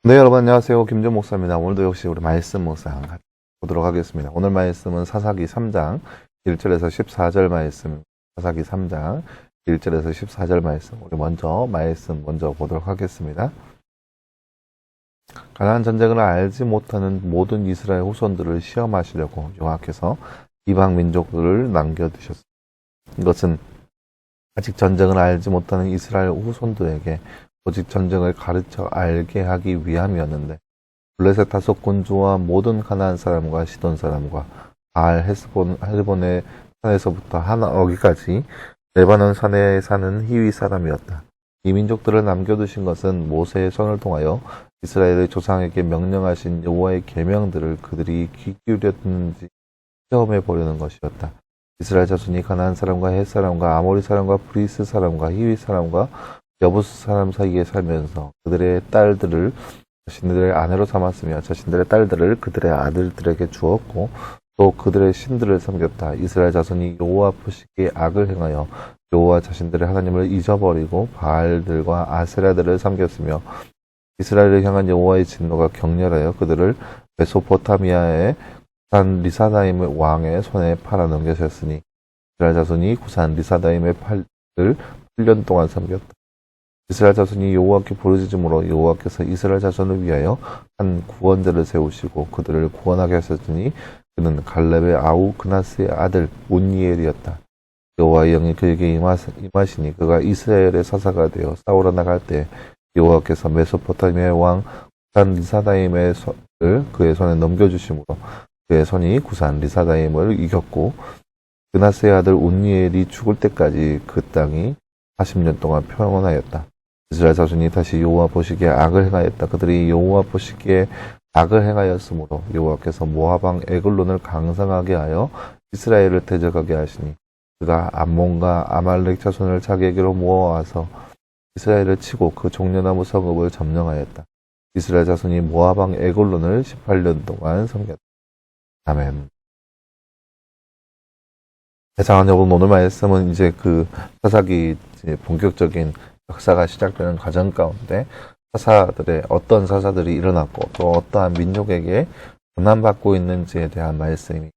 네, 여러분 안녕하세요. 김준 목사입니다. 오늘도 역시 우리 말씀 묵상 같이 보도록 하겠습니다. 오늘 말씀은 사사기 3장 1절에서 14절 말씀, 사사기 3장 1절에서 14절 말씀, 우리 말씀 먼저 보도록 하겠습니다. 가나안 전쟁을 알지 못하는 모든 이스라엘 후손들을 시험하시려고 여호와께서 이방 민족들을 남겨두셨습니다. 이것은 아직 전쟁을 알지 못하는 이스라엘 후손들에게 오직 전쟁을 가르쳐 알게 하기 위함이었는데, 블레셋 다섯 군주와 모든 가나안 사람과 시돈 사람과 바알 헤스본의 산에서부터 어기까지 레바논 산에 사는 히위 사람이었다. 이 민족들을 남겨두신 것은 모세의 손을 통하여 이스라엘의 조상에게 명령하신 여호와의 계명들을 그들이 귀 기울여 듣는지 시험해 보려는 것이었다. 이스라엘 자손이 가나안 사람과 헷 사람과 아모리 사람과 브리스 사람과 히위 사람과 여부스 사람 사이에 살면서 그들의 딸들을 자신들의 아내로 삼았으며 자신들의 딸들을 그들의 아들들에게 주었고 또 그들의 신들을 섬겼다. 이스라엘 자손이 여호와 보시기에 악을 행하여 여호와 자신들의 하나님을 잊어버리고 바알들과 아세라들을 섬겼으며 이스라엘을 향한 여호와의 진노가 격렬하여 그들을 메소포타미아의 구산 리사다임 왕의 손에 팔아 넘겨셨으니 이스라엘 자손이 구산 리사다임의 팔을 8년 동안 섬겼다. 이스라엘 자손이 여호와께 부르짖음으로 여호와께서 이스라엘 자손을 위하여 한 구원자를 세우시고 그들을 구원하게 하셨으니 그는 갈렙의 아우 그나스의 아들 온니엘이었다. 여호와의 영이 그에게 임하시니 그가 이스라엘의 사사가 되어 싸우러 나갈 때 여호와께서 메소포타미아의 왕 구산 리사다임의 손을 그의 손에 넘겨주심으로 그의 손이 구산 리사다임을 이겼고 그나스의 아들 온니엘이 죽을 때까지 그 땅이 40년 동안 평온하였다. 이스라엘 자손이 다시 여호와 보시기에 악을 행하였다. 그들이 여호와 보시기에 악을 행하였으므로 여호와께서 모압 왕 에글론을 강성하게 하여 이스라엘을 대적하게 하시니 그가 암몬과 아말렉 자손을 자기에게로 모아와서 이스라엘을 치고 그 종려나무 성읍을 점령하였다. 이스라엘 자손이 모압 왕 에글론을 18년 동안 섬겼다. 아멘. 사랑하는 여러분, 오늘 말씀은 이제 그 사사기 본격적인 역사가 시작되는 과정 가운데 어떤 사사들이 일어났고 또 어떠한 민족에게 고난받고 있는지에 대한 말씀이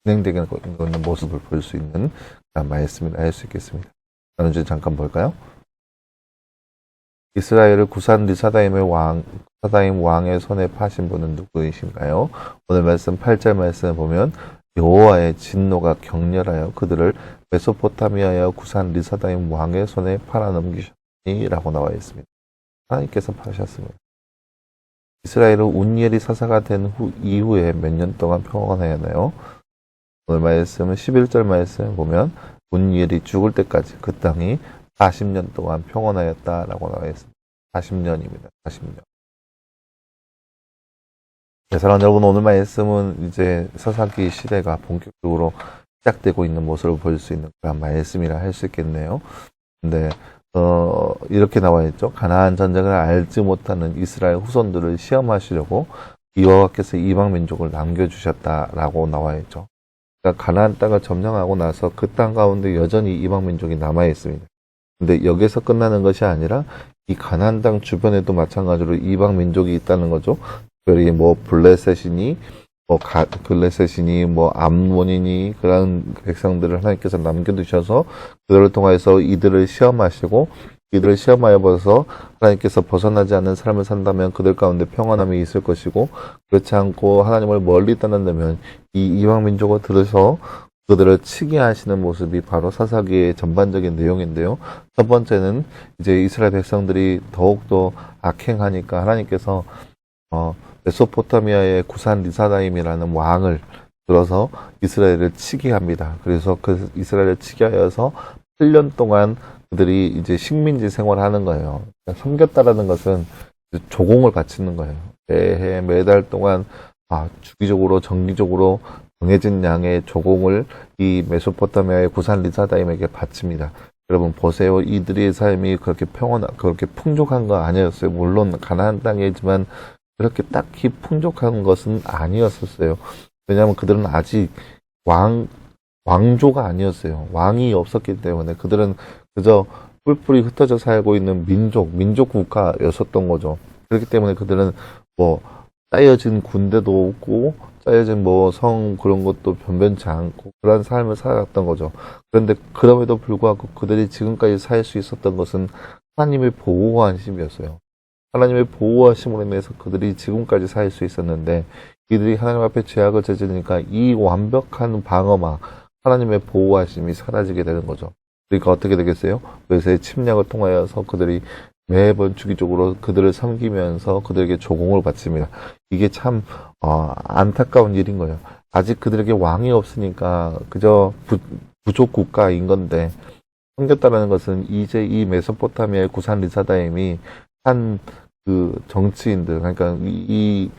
진행되고 있는 모습을 볼 수 있는 그런 말씀이라 할 수 있겠습니다. 나는 주제 잠깐 볼까요? 이스라엘을 구산 리사다임 왕의 손에 파신 분은 누구이신가요? 오늘 말씀 8절 말씀을 보면 여호와의 진노가 격렬하여 그들을 메소포타미아의 구산 리사다임 왕의 손에 팔아넘기셨니 라고 나와 있습니다. 하나님께서 파셨습니다. 이스라엘은 온니엘이 사사가 된 이후에 몇 년 동안 평온하였나요? 오늘 말씀은 11절 말씀을 보면 온니엘이 죽을 때까지 그 땅이 40년 동안 평온하였다라고 나와 있습니다. 40년입니다. 40년. 네, 사랑하는 여러분, 오늘 말씀은 이제 사사기 시대가 본격적으로 시작되고 있는 모습을 볼 수 있는 그런 말씀이라 할 수 있겠네요. 근데 이렇게 나와 있죠. 가나안 전쟁을 알지 못하는 이스라엘 후손들을 시험하시려고 여호와께서 이방 민족을 남겨주셨다라고 나와 있죠. 그러니까 가나안 땅을 점령하고 나서 그 땅 가운데 여전히 이방 민족이 남아 있습니다. 근데 여기서 끝나는 것이 아니라 이 가나안 땅 주변에도 마찬가지로 이방 민족이 있다는 거죠. 특별히 블레셋이니 암몬이니 그런 백성들을 하나님께서 남겨두셔서 그들을 통해서 이들을 시험하시고 이들을 시험하여 봐서 하나님께서 벗어나지 않는 삶을 산다면 그들 가운데 평안함이 있을 것이고, 그렇지 않고 하나님을 멀리 떠난다면 이 이방 민족을 들어서 그들을 치게 하시는 모습이 바로 사사기의 전반적인 내용인데요. 첫 번째는 이제 이스라엘 백성들이 더욱더 악행하니까 하나님께서 메소포타미아의 구산 리사다임이라는 왕을 들어서 이스라엘을 치게 합니다. 그래서 그 이스라엘을 치게 하여서 8년 동안 그들이 이제 식민지 생활하는 거예요. 그러니까 섬겼다라는 것은 조공을 바치는 거예요. 매달 동안 주기적으로 정기적으로 정해진 양의 조공을 이 메소포타미아의 구산 리사다임에게 바칩니다. 여러분 보세요. 이들의 삶이 그렇게 그렇게 풍족한 거 아니었어요. 물론 가나안 땅이지만 그렇게 딱히 풍족한 것은 아니었었어요. 왜냐하면 그들은 아직 왕조가 아니었어요. 왕이 없었기 때문에 그들은 그저 뿔뿔이 흩어져 살고 있는 민족 국가였었던 거죠. 그렇기 때문에 그들은 뭐 짜여진 군대도 없고 짜여진 뭐 성 그런 것도 변변치 않고 그런 삶을 살아갔던 거죠. 그런데 그럼에도 불구하고 그들이 지금까지 살 수 있었던 것은 하나님의 보호하심이었어요. 하나님의 보호하심으로 인해서 그들이 지금까지 살 수 있었는데 이들이 하나님 앞에 죄악을 저지르니까 이 완벽한 방어막 하나님의 보호하심이 사라지게 되는 거죠. 그러니까 어떻게 되겠어요? 외세의 침략을 통하여서 그들이 매번 주기적으로 그들을 섬기면서 그들에게 조공을 바칩니다. 이게 참 안타까운 일인 거예요. 아직 그들에게 왕이 없으니까 그저 부족 국가인 건데 섬겼다라는 것은 이제 이 메소포타미아의 구산 리사다임이 한 그 정치인들 그러니까 이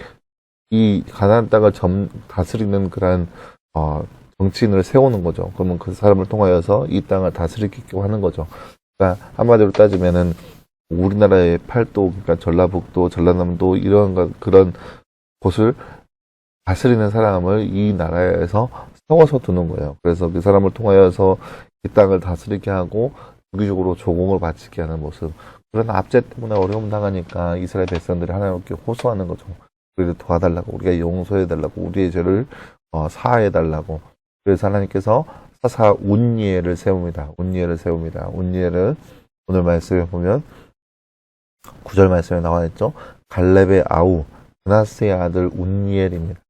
가나안 땅을 다스리는 그런 정치인을 세우는 거죠. 그러면 그 사람을 통하여서 이 땅을 다스리게 하는 거죠. 그러니까 한마디로 따지면은 우리나라의 팔도, 그러니까 전라북도, 전라남도 이런 그런 곳을 다스리는 사람을 이 나라에서 세워서 두는 거예요. 그래서 그 사람을 통하여서 이 땅을 다스리게 하고 주기적으로 조공을 바치게 하는 모습. 그런 압제 때문에 어려움 당하니까 이스라엘 백성들이 하나님께 호소하는 거죠. 우리를 도와달라고, 우리가 용서해달라고, 우리의 죄를 사하해달라고. 그래서 하나님께서 사사 운니엘을 세웁니다. 운니엘을 세웁니다. 운니엘은 오늘 말씀에 보면 9절 말씀에 나와 있죠. 갈렙의 아우 그나스의 아들 운니엘입니다.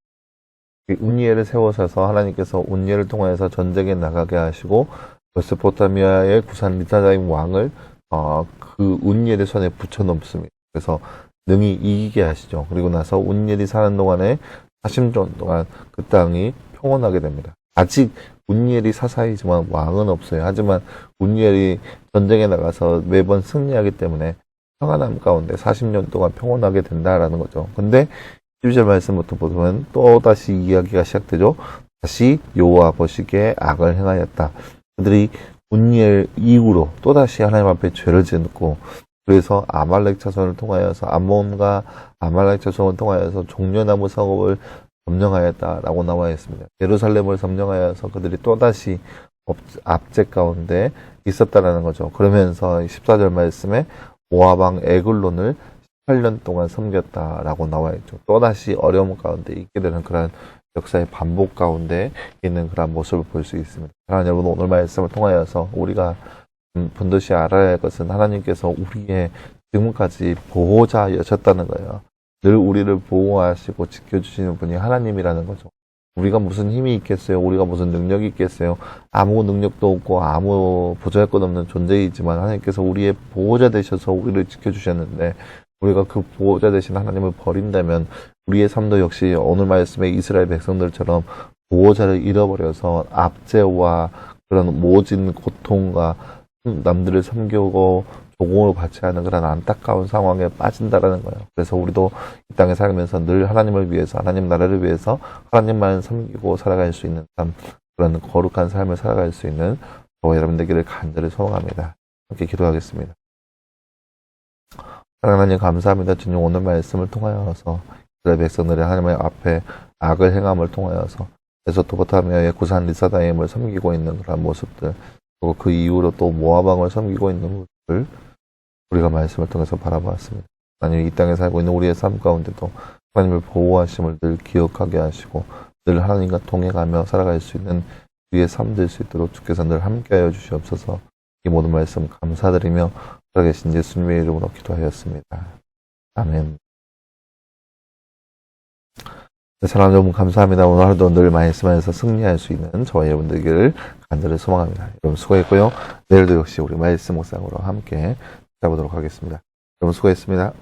운니엘을 세우셔서 하나님께서 운니엘을 통하여서 전쟁에 나가게 하시고 메소포타미아의 구산 리사다임 왕을 그 운니엘의 손에 붙여놓습니다. 그래서 능히 이기게 하시죠. 그리고 나서 운니엘이 사는 동안에 40년 동안 그 땅이 평온하게 됩니다. 아직 운니엘이 사사이지만 왕은 없어요. 하지만 운니엘이 전쟁에 나가서 매번 승리하기 때문에 평안함 가운데 40년 동안 평온하게 된다라는 거죠. 근데 12절 말씀부터 보면 또다시 이야기가 시작되죠. 다시 여호와 보시기에 악을 행하였다. 그들이 운니엘 이후로 또다시 하나님 앞에 죄를 짓고 그래서 아말렉 자손을 통하여서 암몬과 아말렉 자손을 통하여서 종려나무 성읍을 점령하였다라고 나와 있습니다. 예루살렘을 점령하여서 그들이 또다시 압제 가운데 있었다라는 거죠. 그러면서 14절 말씀에 모압왕 에글론을 18년 동안 섬겼다라고 나와 있죠. 또다시 어려움 가운데 있게 되는 그런 역사의 반복 가운데 있는 그런 모습을 볼 수 있습니다. 사랑하는 여러분, 오늘 말씀을 통하여서 우리가 분듯이 알아야 할 것은 하나님께서 우리의 지금까지 보호자여셨다는 거예요. 늘 우리를 보호하시고 지켜주시는 분이 하나님이라는 거죠. 우리가 무슨 힘이 있겠어요? 우리가 무슨 능력이 있겠어요? 아무 능력도 없고 아무 보잘것없는 존재이지만 하나님께서 우리의 보호자 되셔서 우리를 지켜주셨는데 우리가 그 보호자 되신 하나님을 버린다면 우리의 삶도 역시 오늘 말씀의 이스라엘 백성들처럼 보호자를 잃어버려서 압제와 그런 모진 고통과 남들을 섬기고 조공을 받지 않은 그런 안타까운 상황에 빠진다라는 거예요. 그래서 우리도 이 땅에 살면서 늘 하나님을 위해서, 하나님 나라를 위해서 하나님만 섬기고 살아갈 수 있는 삶, 그런 거룩한 삶을 살아갈 수 있는 저와 여러분 되기를 간절히 소원합니다. 함께 기도하겠습니다. 하나님 감사합니다. 주님 오늘 말씀을 통하여서 이스라엘 백성들이 하나님의 앞에 악을 행함을 통하여서 메소포타미아의 구산 리사다임을 섬기고 있는 그런 모습들, 그리고 그 이후로 또 모압왕을 섬기고 있는 모습을 우리가 말씀을 통해서 바라보았습니다. 하나님 이 땅에 살고 있는 우리의 삶 가운데도 하나님을 보호하심을 늘 기억하게 하시고 늘 하나님과 동행하며 살아갈 수 있는 우리의 삶 될 수 있도록 주께서 늘 함께하여 주시옵소서. 이 모든 말씀 감사드리며 살아계신 예수님의 이름으로 기도하였습니다. 아멘. 사랑하는 여러분 감사합니다. 오늘 하루도 늘 말씀에서 승리할 수 있는 저와 여러분 되기를 간절히 소망합니다. 여러분 수고했고요. 내일도 역시 우리 말씀 묵상으로 함께 찾아보도록 하겠습니다. 여러분 수고했습니다.